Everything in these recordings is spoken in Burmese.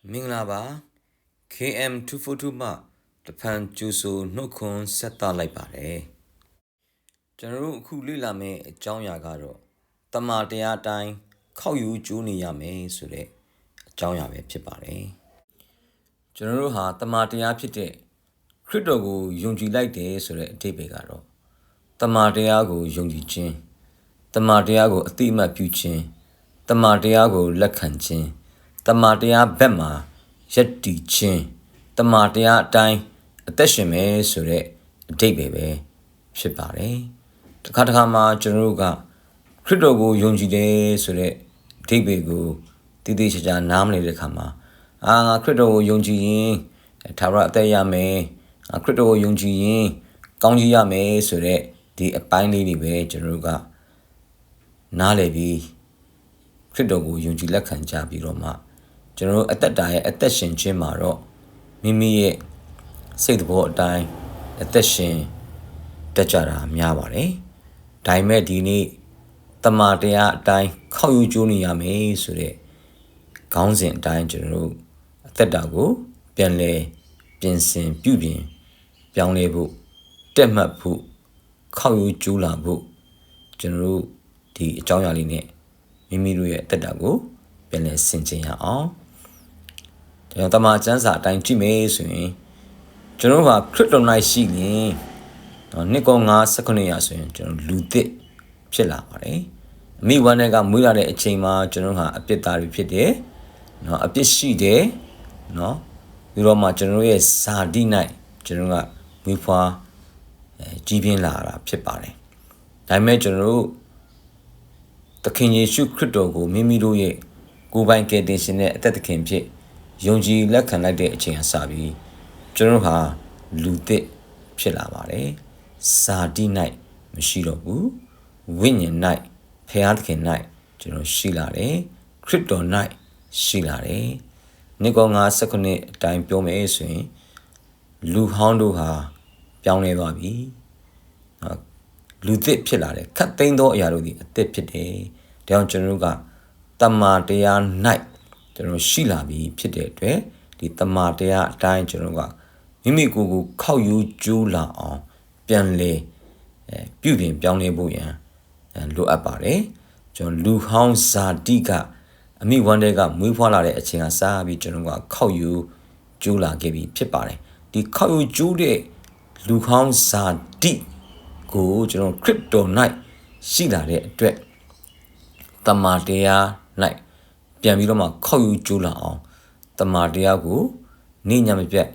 မင်္ဂလာပါ KM242 မှတဖန်ကျူဆိုနှုတ်ခွန်းဆက်သလိုက်ပါတယ်ကျွန်တော်တို့အခုလေ့လာမယ့်အကြောင်းအရာကတော့တမန်တရားအတိုင်းခောက်ယူကျိုးနေရမယ်ဆိုတဲ့အကြောင်းအရာပဲဖြစ်ပါတယ်ကျွန်တော်တို့ဟာတမန်တရားဖြစ်တဲ့ခရစ်တော်ကိုယုံကြည်လိုက်တယ်ဆိုတဲ့အဓိပ္ပာယ်ကတော့တမန်တရားကိုယုံကြည်ခြင်းတမန်တရားကိုအတိအမှတ်ပြုခြင်းတမန်တရားကိုလက်ခံခြင်းတမန်တရားဘက်မှာယက်တီချင်းတမန်တရားအတိုင်းအသက်ရှင်မယ်ဆိုတဲ့အဓိပ္ပာယ်ပဲဖြစ်ပါတယ်။တစ်ခါတစ်ခါမှာကျွန်တော်တို့ကခရစ်တော်ကိုယုံကြည်တယ်ဆိုတဲ့အဓိပ္ပာယ်ကိုတည်တည်ချာချာနားမလည်တဲ့အခါမှာခရစ်တော်ကိုယုံကြည်ရင်ထာဝရအသက်ရမယ်ခရစ်တော်ကိုယုံကြည်ရင်ကောင်းကြီးရမယ်ဆိုတဲ့ဒီအပိုင်းလေးတွေပဲကျွန်တော်တို့ကနားလည်ပြီးခရစ်တော်ကိုယုံကြည်လက်ခံကြပြီးတော့မှကျွန်တော်တို့အသက်တာရဲ့အသက်ရှင်ခြင်းမှာတော့မိမိရဲ့စိတ်သဘောအတိုင်းအသက်ရှင်တတ်ကြတာများပါတယ်။ဒါပေမဲ့ဒီနေ့တမန်တရားအတိုင်းခောက်ယူကျိုးနေရမယ်ဆိုတဲ့ခေါင်းစဉ်အတိုင်းကျွန်တော်တို့အသက်တာကိုပြန်လဲပြင်ဆင်ပြုပြင်ပြောင်းလဲဖို့တက်မှတ်ဖို့ခောက်ယူကျိုးလာဖို့ကျွန်တော်တို့ဒီအကြောင်းအရာလေးနဲ့မိမိတို့ရဲ့အသက်တာကိုပြန်လဲဆင်ခြင်ရအောင်ကျွန်တော်တမန်ကျမ်းစာအတိုင်းကြည့်မယ်ဆိုရင်ကျွန်တော်ကခရစ်တော်၌ရှိရင်နှစ်ကော9:9ရာဆိုရင်ကျွန်တော်လူသစ်ဖြစ်လာပါတယ်အမိဝမ်းထဲကမွေးလာတဲ့အချိန်မှာကျွန်တော်ဟာအပြစ်သားတွေဖြစ်တယ်အပြစ်ရှိတယ်ပြီးတော့မှကျွန်တော်ရဲ့ဇာတိ၌ကျွန်တော်ကမွေးဖွားကြီးပြင်းလာတာဖြစ်ပါတယ်ဒါပေမဲ့ကျွန်တော်တို့သခင်ယေရှုခရစ်တော်ကိုမိမိတို့ရဲ့ကိုယ်ပိုင်ကယ်တင်ရှင်နဲ့အသက်သခင်ဖြစ်ယုံကြည်လက်ခံလိုက်တဲ့အချိန်အစပြီးကျွန်တော်ဟာလူသစ်ဖြစ်လာပါတယ်။ဇာတိ၌မရှိတော့ဘူး။ဝိညာဉ်၌ဖခင်သခင်၌ကျွန်တော်ရှိလာတယ်။ခရစ်တော်၌ရှိလာတယ်။နှစ်ကော9:9အတိုင်းပြောမယ်ဆိုရင်လူဟောင်းတို့ဟာပြောင်းလဲသွားပြီ။လူသစ်ဖြစ်လာတယ်။ခတ်သိမ်းသောအရာတို့ဒီအသစ်ဖြစ်တယ်။ဒါကြောင့်ကျွန်တော်တို့ကတမန်တရား၌ကျွန်တော်ရှိလာပြီဖြစ်တဲ့အတွက်ဒီတမန်တရားအတိုင်းကျွန်တော်ကမိမိကိုယ်ကိုခောက်ယူကျိုးလာအောင်ပြန်လေပြုပြင်ပြောင်းလဲဖို့ရန်လိုအပ်ပါတယ်ကျွန်တော်လူဟောင်းဇာတိကအမိဝမ်းတဲကမွေးဖွားလာတဲ့အချိန်ကစပြီးကျွန်တော်ကခောက်ယူကျိုးလာခဲ့ပြီဖြစ်ပါတယ်ဒီခောက်ယူကျိုးတဲ့လူဟောင်းဇာတိကိုကျွန်တော်ခရစ်တော်၌ရှိလာတဲ့အတွက်တမန်တရား၌ပြန်ပြီးတော့မှခောက်ယူကျိုးလာအောင်တမန်တရားကိုနေညမပြတ်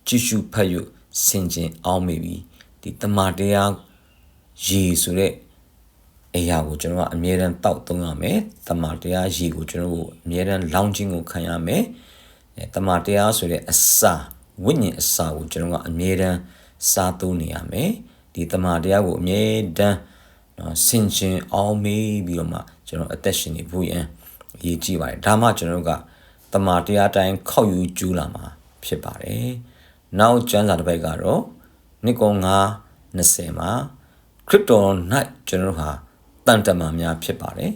ကြည့်ရှုဖတ်ယူဆင်ခြင်အောင်မိပြီဒီတမန်တရားရေဆိုတဲ့အရာကိုကျွန်တော်ကအမြဲတမ်းတောက်သုံးရမယ်တမန်တရားရေကိုကျွန်တော်ကအမြဲတမ်းလောင်းခြင်းကိုခံရမယ်တမန်တရားဆိုတဲ့အစာဝိညာဉ်အစာကိုကျွန်တော်ကအမြဲတမ်းစားသုံးနေရမယ်ဒီတမန်တရားကိုအမြဲတမ်းဆင်ခြင်အောင်မိပြီးတော့မှကျွန်တော်အသက်ရှင်နေဖို့ရန်အရေးကြီးပါတယ်ဒါမှကျွန်တော်ကတမန်တရားတိုင်းခောက်ယူကျူးလာမှာဖြစ်ပါတယ်နောက်ကျမ်းစာတစ်ပိုက်ကတော့နှစ်ကော9:20မှာခရစ်တော်၌ကျွန်တော်ဟာတန်တမန်များဖြစ်ပါတယ်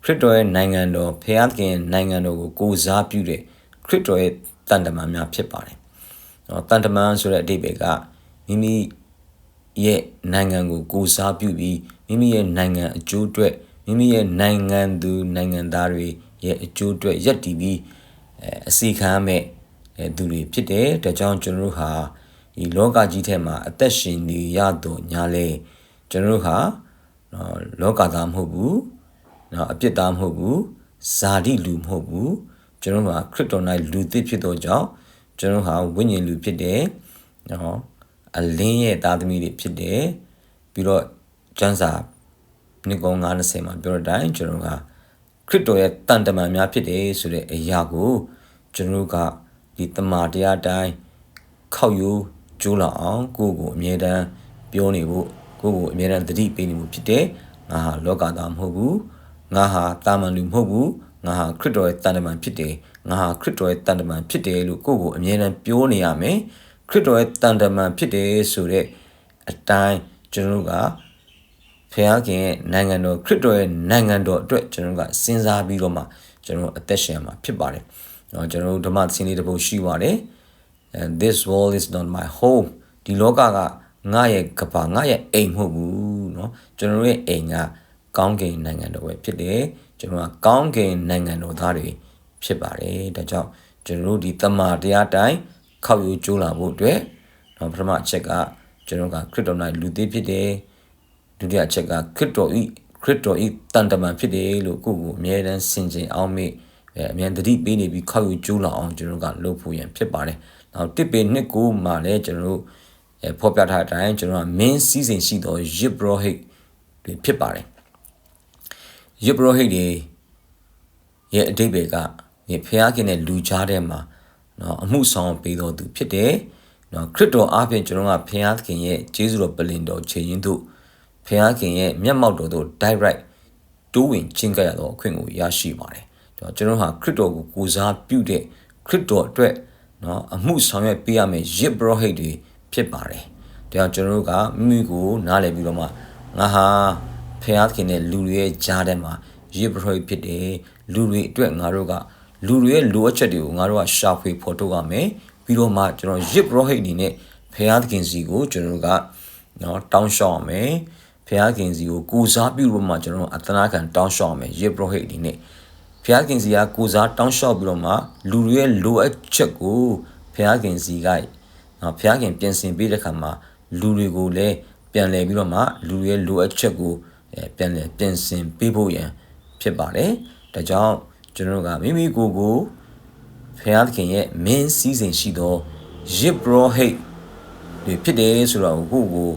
ခရစ်တော်ရဲ့နိုင်ငံတော်ဖခင်သခင်နိုင်ငံတော်ကိုကိုးစားပြုတဲ့ခရစ်တော်ရဲ့တန်တမန်များဖြစ်ပါတယ်တန်တမန်ဆိုတဲ့အဓိပ္ပာယ်ကမိမိရဲ့နိုင်ငံကိုကိုးစားပြုပြီးမိမိရဲ့နိုင်ငံအကျိုးအတွက်မိမိရဲ့နိုင်ငံသူနိုင်ငံသားတွေရဲ့အကျိုးအတွက်ယက်တည်ပြီးအစီခံမဲ့သူတွေဖြစ်တယ်ဒါကြောင့်ကျွန်တော်တို့ဟာဒီလောကကြီးထဲမှာအသက်ရှင်နေရတော့ညာလဲကျွန်တော်တို့ဟာလောကသားမဟုတ်ဘူးအပြစ်သားမဟုတ်ဘူးဇာတိလူမဟုတ်ဘူးကျွန်တော်တို့ဟာခရစ်တော်၌လူသစ်ဖြစ်သောကြောင့်ကျွန်တော်ဟာဝိညာဉ်လူဖြစ်တယ်အလင်းရဲ့သားသမီးတွေဖြစ်တယ်ပြီးတော့ကျမ်းစာနှစ်ကော9:20မှာပြောတဲ့အတိုင်းကျွန်တော်ကခရစ်တော်ရဲ့တန်တမန်များဖြစ်တယ်ဆိုတဲ့အရာကိုကျွန်တော်ကဒီတမန်တရားတိုင်းခောက်ယူကျိုးလာအောင်ကိုယ့်ကိုအမြဲတမ်းပြောနေဖို့ကိုယ့်ကိုအမြဲတမ်းသတိပေးနေဖို့ဖြစ်တယ်ငါဟာလောကသားမဟုတ်ဘူးငါဟာတာမန်လူမဟုတ်ဘူးငါဟာခရစ်တော်ရဲ့တန်တမန်ဖြစ်တယ်ငါဟာခရစ်တော်ရဲ့တန်တမန်ဖြစ်တယ်လို့ကိုယ့်ကိုအမြဲတမ်းပြောနေရမယ်ခရစ်တော်ရဲ့တန်တမန်ဖြစ်တယ်ဆိုတဲ့အတိုင်းကျွန်တော်ကဖခင်ရဲ့နိုင်ငံတော်ခရစ်တော်ရဲ့နိုင်ငံတော်အတွက်ကျွန်တော်ကစဉ်းစားပြီးတော့မှကျွန်တော်အသက်ရှင်ရမှာဖြစ်ပါတယ် နော်ကျွန်တော်တို့ဓမ္မသင်လေးတစ်ပုဒ်ရှိပါတယ် and this world is not my home ဒီလောကကငါရဲ့ကဘာငါရဲ့အိမ်မဟုတ်ဘူးเนาะကျွန်တော်ရဲ့အိမ်ကကောင်းကင်နိုင်ငံတော်ပဲဖြစ်တယ်ကျွန်တော်ကကောင်းကင်နိုင်ငံတော်သားတွေဖြစ်ပါတယ်ဒါကြောင့်ကျွန်တော်တို့ဒီတမန်တရားတိုင်းခောက်ယူကြိုးလာဖို့အတွက်เนาะပထမအချက်ကကျွန်တော်ကခရစ်တော်၌လူသေးဖြစ်တယ်ဒုတိယအချက်ကခရစ်တော်ဤတန်တမန်ဖြစ်တယ်လို့ကိုယ့်ကိုအမြဲတမ်းဆင်ခြင်အောင်မေ့အမြန်တတိပေးနေပြီးခောက်ယူကြိုးလာအောင်ကျွန်တော်ကလုပ်ဖို့ရန်ဖြစ်ပါတယ်နောက်တစ်ပေနှစ်ကိုမှလည်းကျွန်တော်တို့ဖော်ပြထားတဲ့အတိုင်းကျွန်တော်ကမင်းစည်းစိမ်ရှိသောယစ်ဘရောဟိတ်တွေဖြစ်ပါတယ်ယစ်ဘရောဟိတ်တွေရဲ့အဓိပ္ပာယ်ကဖျားခင်တဲ့လူကြားထဲမှာနော်အမှုဆောင်ပေးတော်သူဖြစ်တယ်နော်ခရစ်တော်အားဖြင့်ကျွန်တော်ကဖျားခင်ရဲ့ကျေးဇူးတော်ပလင်တော်ခြေရင်းတို့ဖျားခင်ရဲ့မျက်မှောက်တော်တို့ direct တိုးဝင်ချင်းကြရတော့အခွင့်ကိုရရှိပါတယ်ကျွန်တော်ဟာခရစ်တော်ကိုကိုးစားပြုတဲ့ခရစ်တော်အတွက်နော်အမှုဆောင်ရွက်ပေးရမယ့်ယစ်ဘရောဟိတ်တွေဖြစ်ပါတယ်ဒါကြောင့်ကျွန်တော်တို့ကမိမိကိုနားလည်ပြီးတော့မှငါဟာဖျားခင်တဲ့လူတွေရဲ့ကြားထဲမှာယစ်ဘရောဟိတ်ဖြစ်တယ်လူတွေအတွက်ငါတို့ကလူတွေရဲ့လိုအပ်ချက်တွေကိုငါတို့ကရှာဖွေဖော်ထုတ်ရမယ်ပြီးတော့မှကျွန်တော်ယစ်ဘရောဟိတ်အနေနဲ့ဖျားခင်စီကိုကျွန်တော်တို့ကနော်တောင်းလျှောက်ရမယ်ဖျားခင်စီကိုကိုးစားပြုလို့မှကျွန်တော်တို့အသနာခံတောင်းလျှောက်ရမယ်ယစ်ဘရောဟိတ်အနေနဲ့ဖျားခင်စီကကိုးစားတောင်းလျှောက်ပြီးတော့မှလူတွေရဲ့လိုအပ်ချက်ကိုဖျားခင်စီကနော်ဖျားခင်ပြင်ဆင်ပေးတဲ့ခါမှာလူတွေကိုလည်းပြန်လည်ပြီးတော့မှလူတွေရဲ့လိုအပ်ချက်ကိုပြန်လည်ပြင်ဆင်ပေးဖို့ရန်ဖြစ်ပါတယ်ဒါကြောင့်ကျွန်တော်တို့ကမိမိကိုယ်ကိုဖျားခင်ရဲ့မင်းစည်းစိမ်ရှိသောယစ်ဘရောဟိတ်တွေဖြစ်တယ်ဆိုတော့ကိုယ့်ကို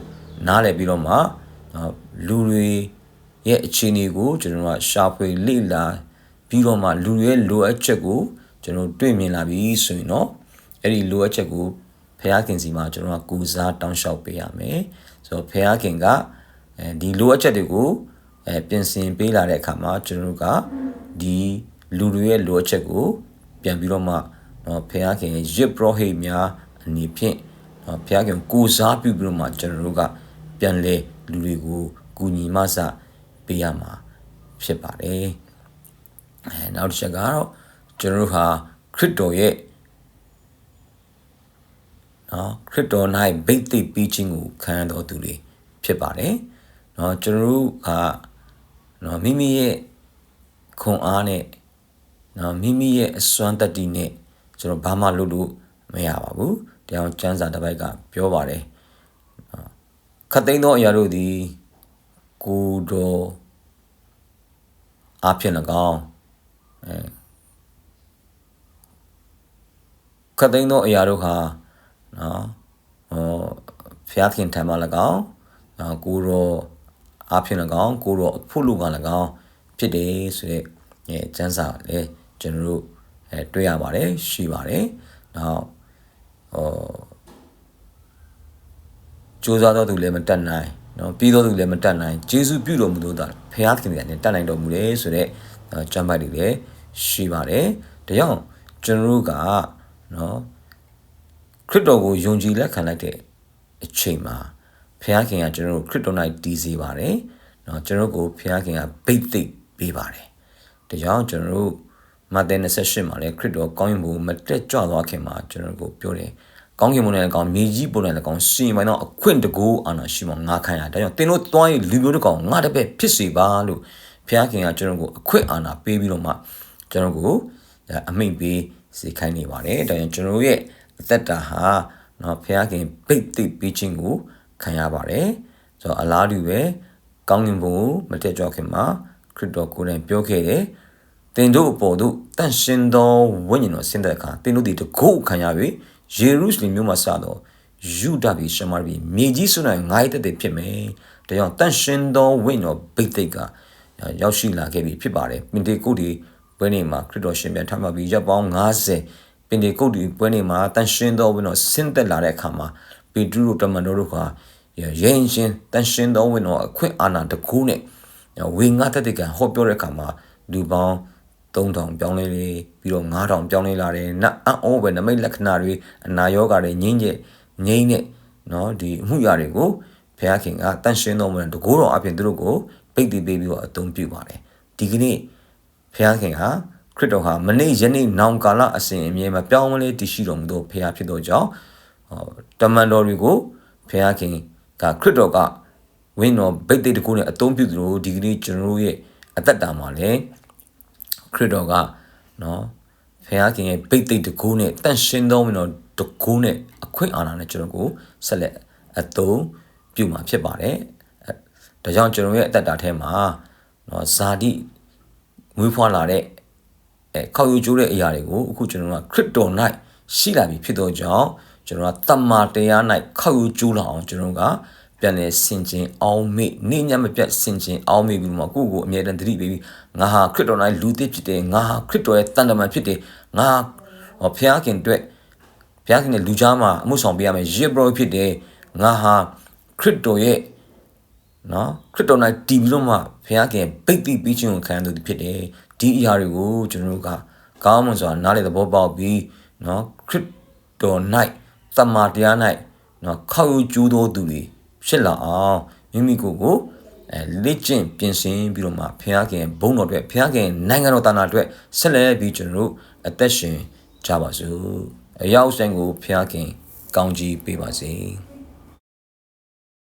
နားလည်ပြီးတော့မှလူတွေရဲ့အခြေအနေကိုကျွန်တော်ကရှာဖွေလေ့လာပြီးတော့မှလူတွေရဲ့လိုအပ်ချက်ကိုကျွန်တော်တွေ့မြင်လာပြီးဆိုရင်တော့အဲ့ဒီလိုအပ်ချက်ကိုဖျားခင်စီမှာကျွန်တော်ကကိုးစားတောင်းလျှောက်ပေးရမယ်ဆိုတော့ဖျားခင်ကဒီလိုအပ်ချက်တွေကိုပြင်ဆင်ပေးလာတဲ့အခါမှာကျွန်တော်ကဒီလူတွေရဲ့လိုအပ်ချက်ကိုပြန်ပြီးတော့မှနော်ဖျားခင်ရဲ့ယစ်ဘရောဟိတ်များအနေဖြင့်နော်ဖျားခင်ကိုးစားပြုပြီးတော့မှကျွန်တော်တို့ကပြန်လဲလူတွေကိုကူညီမဆပေးရမှာဖြစ်ပါတယ်နောက်တစ်ချက်ကတော့ကျွန်တော်တို့ဟာခရစ်တော်ရဲ့နော်ခရစ်တော်၌ဗိသိက်ပြီးခြင်းကိုခံရတော်သူတွေဖြစ်ပါတယ်နော်ကျွန်တော်တို့ကနော်မိမိရဲ့ခွန်အားနဲ့နော်မိမိရဲ့အစွမ်းတတ္တိနဲ့ကျွန်တော်ဘာမှလုပ်လို့မရပါဘူးတရားကျမ်းစာတစ်ပိုက်ကပြောပါတယ်ခတ်သိမ်းသောအရာတို့သည်ကိုယ်တော်အားဖြင့်၎င်းခတ်သိမ်းသောအရာတို့ဟာနော်ဖျားခင်ထံမှ၎င်းကိုယ်တော်အားဖြင့်၎င်းကိုယ်တော်အဖို့လူက၎င်းဖြစ်တယ်ဆိုတဲ့ကျမ်းစာလည်းကျွန်တော်တို့တွေ့ရပါတယ်ရှိပါတယ်နောက်ကြိုးစားတော်သူလည်းမတတ်နိုင်နော်ပြီးတော်သူလည်းမတတ်နိုင်ယေရှုပြုတော်မူသောဖျားခင်လည်းတတ်နိုင်တော်မူတယ်ဆိုတဲ့ကျမ်းပိုက်တွေလည်းရှိပါတယ်ဒါကြောင့်ကျွန်တော်တို့ကနော်ခရစ်တော်ကိုယုံကြည်လက်ခံလိုက်တဲ့အချိန်မှာဖျားခင်ကကျွန်တော်တို့ခရစ်တော်၌တည်စေပါတယ်နော်ကျွန်တော်ကိုဖျားခင်ကဗိသိက်ပေးပါတယ်ဒါကြောင့်ကျွန်တော်တို့မဿဲ28မှာလည်းခရစ်တော်ကောင်းကင်ဘုံမတက်ကြွသွားခင်မှာကျွန်တော်ကိုပြောတယ်ကောင်းကင်ဘုံနဲ့ကောင်းမြေကြီးဘုံနဲ့ကောင်းရှင်မိုင်းတော့အခွင့်တကူအာနာရှိမှငါခံရဒါကြောင့်သင်တို့တွားရင်လူမျိုးတကောင်ငါတပည့်ဖြစ်စေပါလို့ဖျားခင်ကကျွန်တော်ကိုအခွင့်အာနာပေးပြီးတော့မှကျွန်တော်ကိုအမိန့်ပေးစေခိုင်းနေပါတယ်ဒါကြောင့်ကျွန်တော်ရဲ့အသက်တာဟာနော်ဖျားခင်ဗိသိက်ပေးခြင်းကိုခံရပါတယ်ဆိုတော့အလားတူပဲကောင်းကင်ဘုံကိုမတက်ကြွခင်မှာခရစ်တော်ကိုယ်တိုင်ပြောခဲ့တယ်သင်တို့အပေါ်သို့တန်ရှင်သောဝိညာဉ်တော်ဆင်းတဲ့အခါသင်တို့သည်တကုတ်ခံရ၍ယေရုရှလင်မြို့မှာစသောယူဒပြည်ရှမာပြည်မြေကြီးစွန်း၌ငါ့ရဲ့တည်ဖြစ်မယ်။ဒါကြောင့်တန်ရှင်သောဝိညာဉ်တော်ဗိသိက်ကရောက်ရှိလာခဲ့ပြီဖြစ်ပါတယ်။ပင်တေကုတ်ဒီပွဲနေ့မှာခရစ်တော်ရှင်ပြန်ထပ်မပြီးရပ်ပေါင်း90ပင်တေကုတ်ဒီပွဲနေ့မှာတန်ရှင်သောဝိညာဉ်တော်ဆင်းသက်လာတဲ့အခါမှာပေတရုတို့တမန်တော်တို့ကရင်ရှင်တန်ရှင်သောဝိညာဉ်တော်အခွင့်အာဏာတကူနဲ့ဝေငါတည်ကဟောပြောတဲ့အခါမှာလူပေါင်း3000ပြောင်းလဲပြီးတော့9000ပြောင်းလဲလာတယ်နတ်အောပဲနမိတ်လက္ခဏာတွေအနာရောဂါတွေငိမ့်နဲ့နော်ဒီအမှုရာတွေကိုဘုရားခင်ကတန်ရှင်းတော်မူတဲ့တကိုးတော်အပြင်သူတို့ကိုပိတ်တည်ပေးပြီးတော့အသုံးပြုပါတယ်ဒီကနေ့ဘုရားခင်ဟာ ခရစ်တော်ဟာမနေ့ယနေ့နောင်ကာလအစဉ်အမြဲမပြောင်းမလဲတည်ရှိတော်မူသောဖခင်ဖြစ်သောကြောင့်တမန်တော်တွေကိုဖခင်ကခရစ်တော်ကဝိညာဉ်ဗိတ်တိတ်တကူနဲ့အသုံးပြုသလိုဒီကနေ့ကျွန်တော်တို့ရဲ့အသက်တာမှာလည်းခရစ်တော်ကနော်ဖခင်ရဲ့ဗိတ်တိတ်တကူနဲ့တန့်ရှင်းသောဝိညာဉ်တကူနဲ့အခွင့်အာဏာနဲ့ကျွန်တော်ကိုဆက်လက်အသုံးပြုမှာဖြစ်ပါတယ်ဒါကြောင့်ကျွန်တော်ရဲ့အသက်တာထဲမှာနော်ဇာတိမွေးဖွားလာတဲ့ခေါက်ယူကျိုးတဲ့အရာတွေကိုအခုကျွန်တော်ကခရစ်တော်၌ရှိလာပြီဖြစ်သောကြောင့်ကျွန်တော်ကတမန်တရား၌ခေါက်ယူကျိုးလာအောင်ကျွန်တော်ကပြန်လဲဆင်ခြင်အောင်မေ့နေညမပြတ်ဆင်ခြင်အောင်မေ့ပြီးမှကိုယ့်ကိုအမြဲတမ်းသတိပေးပြီးငါဟာခရစ်တော်၌လူသစ်ဖြစ်တယ်ငါဟာခရစ်တော်ရဲ့တန်တမန်ဖြစ်တယ်ငါဖခင်အတွက်ဖခင်နဲ့လူကြားမှာအမှုဆောင်ပေးရမယ်ယေဘရဖြစ်တယ်ငါဟာခရစ်တော်ရဲ့နော်ခရစ်တော်၌တည်ပြီးတော့မှဘုရားခင်ဗိတ်တိပြီးခြင်းကိုခံရသူဖြစ်တယ်ဒီအရာတွေကိုကျွန်တော်တို့ကကောင်းမွန်စွာနားလည်သဘောပေါက်ပြီးနော်ခရစ်တော်၌တမန်တရား၌နော်ခေါက်ယူကျူးသောသူတွေဖြစ်လာအောင်မိမိကိုယ်ကိုလက်ကျင့်ပြင်ဆင်ပြီးတော့မှဘုရားခင်ဘုန်းတော်အတွက်ဘုရားခင်နိုင်ငံတော်တာနာအတွက်ဆက်လက်ပြီးကျွန်တော်တို့အသက်ရှင်ကြပါစို့အရောက်ဆိုင်ကိုဘုရားခင်ကောင်းကြီးပေးပါစေ